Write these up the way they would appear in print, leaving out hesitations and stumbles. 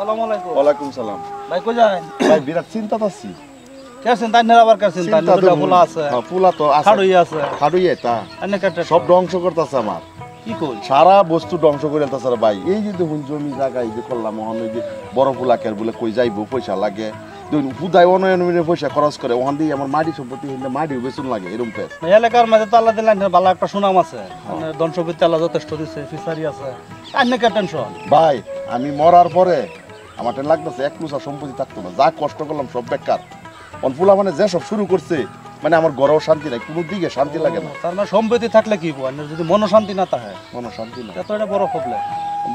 আসসালামু আলাইকুম। ওয়ালাইকুম সালাম। ভাই কই যান? ভাই বিরাট চিন্তা আছি। কে চিন্তা না আবার কে চিন্তা? দুটা পোলা আছে। হ্যাঁ পোলা তো আছে। খাড়ুই আছে। খাড়ুই এটা। আনে কাটে সব ধ্বংস করতেছে আমার। কি কই? সারা বস্তু ধ্বংস করে দিতেছে ভাই। এই যে দেখুন জমি জায়গা এই যে করলাম ওখান যে বড় পোলাকের বলে কই যাইবো পয়সা লাগে। দেখুন হুদায় অনয়নের পয়সা খরচ করে ওখান দিয়ে আমার মাটি সম্পত্তি মাটি বেচুন লাগে এরকম পেস। এলাকার মাঝে তো আল্লাহ দিলেন ভালো একটা সুনাম আছে। মানে ধন সম্পত্তি আল্লাহ যথেষ্ট দিচ্ছে, ফিসারি আছে। আনে কে টেনশন? ভাই আমি মরার পরে আমার টেন লাগতেছে এক লুচা সম্পত্তি থাকতো না। যা কষ্ট করলাম সব বেকার। অনফুলা মানে যে সব শুরু করছে মানে আমার ঘরেও শান্তি নাই, কোনো দিকে শান্তি লাগে না। তার মানে সম্পত্তি থাকলে কি বল, যদি মন শান্তি না থাকে মন শান্তি না, এত এটা বড় প্রবলেম।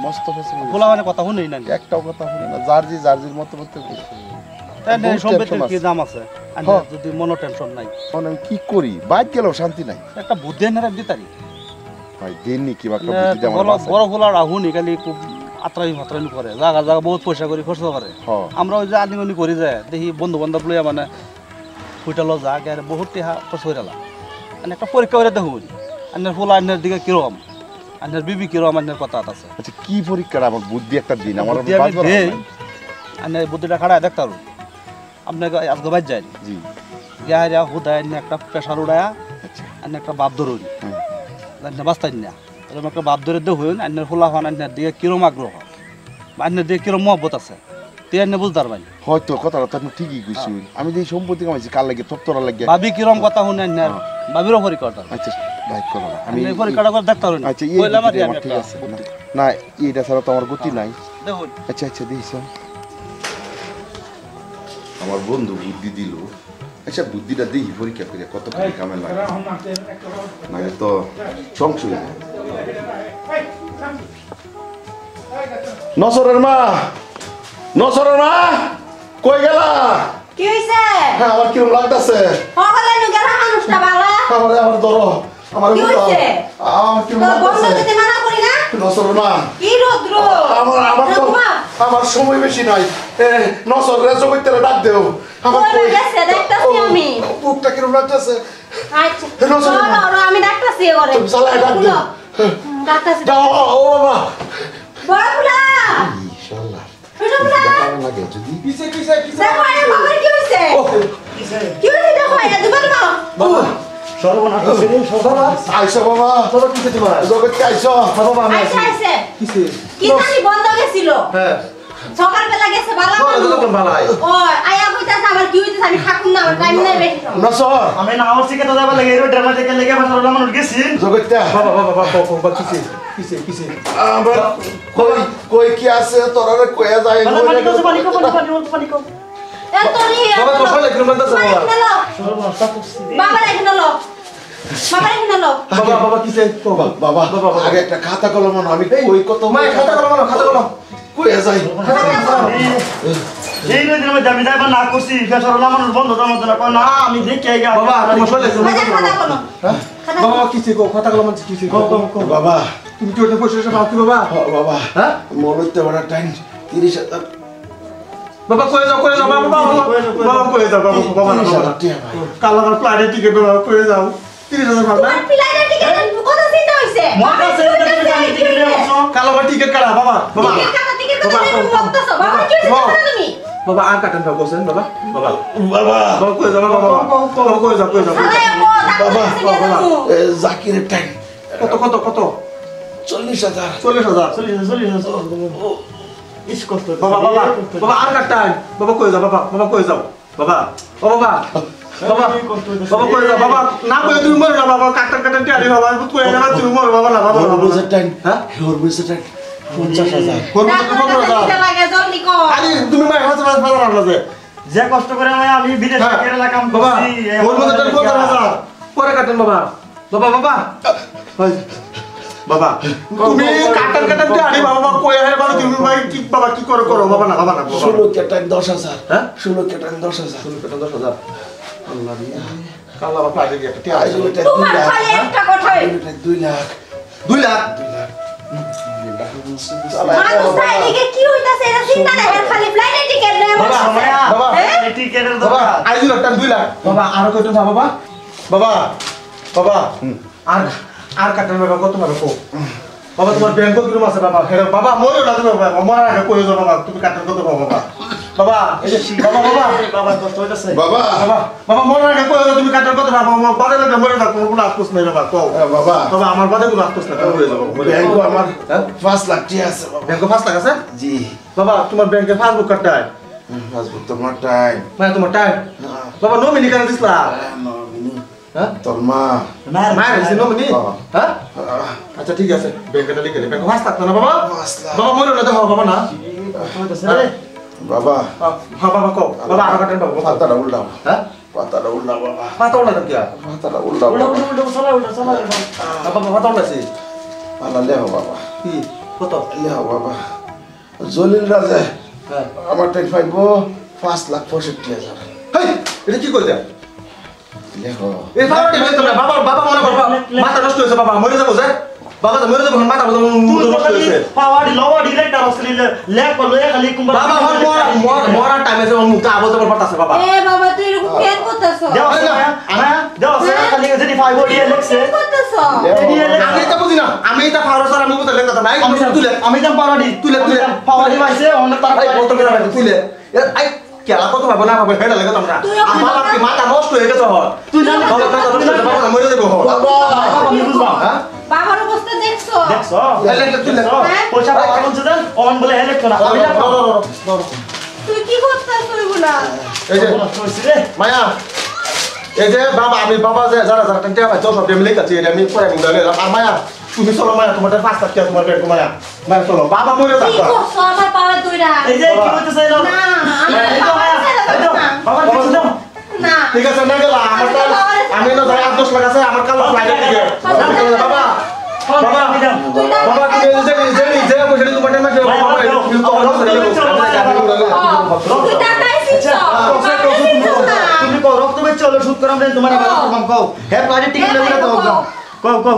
মস্ত ফেসিলিটি পোলা মানে কথা শুনেই না, একটাও কথা শুনে না। জার্জির মতো মতো তাই সম্পত্তির কি দাম আছে যদি মন টেনশন নাই। আমি কি করি বাইক গেলেও শান্তি নাই। একটা বুদ্ধি এনে রাখ দিতারি ভাই দেননি কি বা একটা বুদ্ধি দে আমার বড় পোলার আহুনি খালি খুব আত্রাই মাত্রানি করে, জায়গা জায়গা বহুত পয়সা করে খরচ করে। আমরা ওই যে আনিমনি করি যায় দেখি বন্ধু বান্ধব লইয়া মানে ফুটালো যা গে বহুত টিহা খরচ করে এলাম। একটা পরীক্ষা করে দেখুন আন্নার পোলা আন্নার দিকে কিরম, আন্নার বিবি কিরম, আন্নার কথা আছে। আচ্ছা কি পরীক্ষাটা আমার বুদ্ধি একটা দিন আমার আন্নার বুদ্ধিটা খাড়ায় দেখতে পারো। আপনাকে আজকে বাদ যায় জি গিয়া হুদায় একটা প্রেশার উড়ায়া আন্না একটা বাপ ধরুন বাস্তাই না এরকম একটা বাপ ধরে দেখুন আন্নার পোলা হন আন্নার দিকে কিরম আগ্রহ বা আন্নার দিকে কিরম মহব্বত আছে তুই আন্না বুঝতে পারবেন। হয়তো কথাটা তো ঠিকই কইছি। আমি যে সম্পত্তি কামাইছি কার লাগে তত্তরা লাগে ভাবি কিরম কথা শুনে আন্নার ভাবিরও পরীক্ষা। আচ্ছা বাইক করো না আমি পরীক্ষা করে দেখতে পারুন। আচ্ছা আমার ঠিক আছে না এইটা ছাড়া তো আমার গতি নাই। দেখুন আচ্ছা আচ্ছা দিস আমার বন্ধু বুদ্ধি দিল। আচ্ছা বুদ্ধিটা দেখি পরীক্ষা করে কত কামে লাগে না তো সংশয়। নসরের মা, নসরের মা কই গেলা? কি হইছে? হ্যাঁ আমার কিরম লাগতাছে? হগলে নু গেলা মানুষটা বালা। আমার ধরো আমার কি হইছে? আমার কিরম লাগতাছে? বন্ধ দিতে মানা করি না? নসরের মা কি রুদ্র? আমার সময় বেশি নাই। নসর রেজো কইতে ডাক দেও। আমার কই গেছে দেখতাছি আমি। বুকটা কিরম লাগতাছে? আচ্ছা না আমি ডাকতাছি করে। তুমি চালায় ডাক দেও। ডাকতাছি। যাও ও বাবা। বড় ফুলা। ইনশাআল্লাহ। ছোট ফুলা। লাগে যদি কিসে দেখো এর বাবা কি হইছে? কি হইছে দেখো এটা দুবার মা। বাবা সর্বনাশ হইছে সর্বনাশ। আইসো বাবা। তোরা কিসে তোমার? জগৎ আইসো। বাবা আমি আইছে কিসে? কি জানি বন্ধ গেছিল। হ্যাঁ সকালবেলা গেছে বালা বালাই ও আয়া কইতাছে আমার কি হইছে আমি থাকুম না আমার টাইম নাই বেশি। নসর আমি না আমার থেকে তো যাবা লাগে এই ড্রামা থেকে লেগে আমার মানুষ গেছি। জগৎটা বাবা কিসে আবার কই কি আছে তোরারে কইয়া যায় পানি কো এ তোরি বাবা তো ফলে কিরম লাগতাছে বাবা। বাবা এখানে লো বাবা কিসে বাবা আগে একটা খাতা কলম আনো। আমি কই কত মাই খাতা কলম কইয়া যায় এই দিন আমি দাবি দাবা না করছি ফেসরলা মানুষ বন্ধ জমা না কই না আমি দেখে আইগা বাবা তোমার ফলে বাবা কিসে কো খাতা কলম কিসে কো বাবা তুমি কি ওটা পয়সা পাও কি বাবা? বাবা হ্যাঁ মরতে বড় টাইম 30,000 বাবা কই যাও বাবা কই যাও বাবা না কাল আমার ফ্লাইটের টিকেট বাবা কই যাও 30,000 বাবা তোমার ফ্লাইটের টিকেট কত চিন্তা হইছে? মাথা সে টিকেট নিয়ে আসো কাল আমার টিকেট কাটা বাবা টিকেট কত মুক্তছো বাবা কি হইছে তুমি? বাবা আর কাটেন দাও বসেন বাবা কই যাও বাবা কই যাও বাবা জাকিরের টাইম কত 40,000 ইস কষ্ট বাবা আর কাটেন বাবা কই যাও বাবা কই যাও বাবা না কই তুমি মর না বাবা কাটেন টিয়ারি বাবা কই না তুমি মর বাবা না বাবা বুঝের টাইম হ্যাঁ ওর বুঝের টাইম 50,000 লাগে জলদি কর। আরে তুমি মাই হাজার লাগে যে কষ্ট করে আমি বিদেশ কেরালা কাম করছি ওর মধ্যে 50,000 পরে কাটেন বাবা তুমি কাটেন টিয়ারি বাবা কই আরে বাবা তুমি ভাই কি বাবা কি করো বাবা না 16 কে টাইম 10,000 হ্যাঁ 16 কে টাইম 10,000 আল্লাহ দিয়া কালা বাবা আগে একটা টিয়ারি তোমার খালি একটা কথাই 2 লাখ 2 লাখ মানুষ তাইলে কি হইতাছে এটা চিন্তা না খালি ফ্লাইটের টিকেট নেই বাবা এই টিকেটের দরকার আইজুল একটা 2 লাখ বাবা আর কত না বাবা আর কাটেন বাবা কত হবে কো বাবা তোমার ব্যাংক কিরম আছে বাবা হেরে বাবা মরে না তুমি বাবা আমার আগে কই যাও বাবা তুমি কাটার কত বাবা বাবা এই যে বাবা বাবা বাবা কষ্ট হইতাছে বাবা বাবা বাবা মরে আগে কই যাও তুমি কাটার কত বাবা আমার বাদে লাগে মরে না কোনো আফসোস নাই বাবা কও বাবা বাবা আমার বাদে কোনো আফসোস নাই মরে যাও বাবা ব্যাংক আমার 5 লাখ টাকা আছে বাবা ব্যাংক 5 লাখ আছে জি বাবা তোমার ব্যাংকে পাসবুক কাটটাই পাসবুক তোমার টাইম মানে তোমার টাইম বাবা নমিনি কেন দিছলা হ্যাঁ তোর মা মায়ের হইছে নমিনি হ্যাঁ আচ্ছা ঠিক আছে ব্যাংকটা লিখে দে ব্যাংক 5 লাখ না বাবা 5 লাখ বাবা মরে না দেখো বাবা না বাবা হ্যাঁ বাবা কও বাবা আর কাটেন বাবা পাতাটা উল্টাও হ্যাঁ পাতাটা উল্টাও বাবা পাতা ওলা কি পাতাটা উল্টাও ওলা চলা বাবা পাতা ওলাছি পালা লেও বাবা কি কত লেও বাবা জলিল রাজা হ্যাঁ আমার টাইম পাইবো 5,65,000 হেই এটা কি কইতা লেও এই পাওয়াটি লইতো না বাবা বাবা মনে করবা মাথা নষ্ট হইছে বাবা মরে যাবো যে বাবা তো মরে যাবো মাথা নষ্ট হইছে পাওয়ার লওয়া ডিরেক্টর আসলে লেখ করলো খালি কুম্বা বাবা হল মরা টাইমে যে মুখটা আবল তো পড়তাছে বাবা এ বাবা তুই এরকম কেন করতেছো দেও আনা দেও খালি যদি ফাইভ ওডি লেখছে কি করতেছো আমি এটা বুঝি না আমি এটা ফারো স্যার আমি বুঝতে লেখা নাই তুলে আমি দাম পাওয়ারি তুলে পাওয়ারি মাইছে অন্য তার আই বলতো কেন তুলে আই কেলা কত ভাবো না ভাবো হেডা লাগে তোমরা আমার কি মাথা নষ্ট হয়ে গেছে হল তুই না বাবা মরে যাবো হল আমি বুঝবা হ্যাঁ বাবার অবস্থা দেখছো দেখছো তুলে পয়সা পাওয়া কোন ছিল অন বলে হেলেক্ট না আমি না তুই কি করতেছো এগুলা এই যে রে মায়া এই যে বাবা আমি বাবা যে যারা যারা টেন্টে ভাই চল সব ফ্যামিলি কাছে আমি পরে মুদালে আর মায়া তুমি চলো মায়া তোমার 5 লাখ টাকা তোমার ব্যাংক মায়া মায়া চলো বাবা মরে কি যাচ্ছে করছো আমার পাওয়ার দুইটা এই যে কি হইতেছে না না আমার পাওয়ার ছেড়ে দাও না বাবা কিছু দাও না ঠিক আছে না গেলা আমার তো আমি না যাই 8-10 লাখ আছে আমার কাল ফ্লাইট থেকে বাবা বাবা বাবা কি যে পয়সা তোমার টাইমে বাবা তুমি তো অন্য তুই টাকাই দিছ তুমি কো রক্ত বেচ চলো শুট করাম রে তোমার কম কও হে প্লাজে টিকিট লাগবে তো কও কও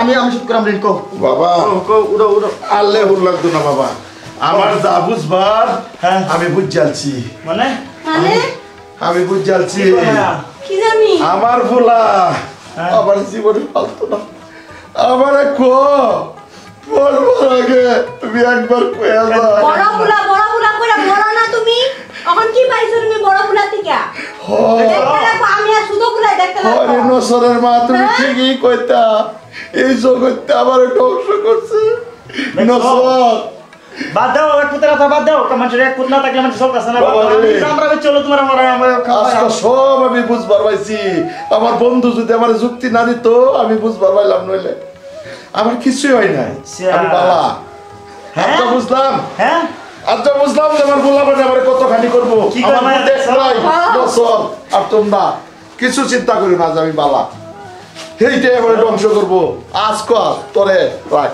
আমি শুট করাম রে কও বাবা কও উড়ো উড়ো আল্লে হুর লাগতো না বাবা আমার যা বুঝবার হ্যাঁ আমি বুঝ যাচ্ছি মানে মানে আমি বুঝ যাচ্ছি কি জানি আমার ভোলা আমার জীবনে ফালতো না আমার বলবার আগে তুমি একবার কয়ে যাও বড় বুলা কইরা বড় না তুমি এখন কি পাইছো তুমি বড় বুলা থেকে দেখতে লাগবো আমি আর শুধু বুলা দেখতে হরে লাগবো নসরের মা তুমি ঠিকই কইতা এই জগৎটা আমার ধ্বংস করছে নসর বাদ দাও এক পুত্র কথা বাদ দাও মানুষের এক পুত্র না থাকলে মানুষ সব কাছে না আমরা চলো তোমার আমরা আজকে সব আমি বুঝবার পাইছি আমার বন্ধু যদি আমার যুক্তি না দিত আমি বুঝবার পাইলাম নইলে আমার কিছুই হয় নাই আমি বালা আচ্ছা বুঝলাম হ্যাঁ আচ্ছা বুঝলাম যে আমার বললাম আমার কতখানি করবো কি আমার করবে? দেখলাই বছর আর তোমরা কিছু চিন্তা করি না যে আমি বালা সেইটাই আমার ধ্বংস করবো আজ কর তোরে রাখ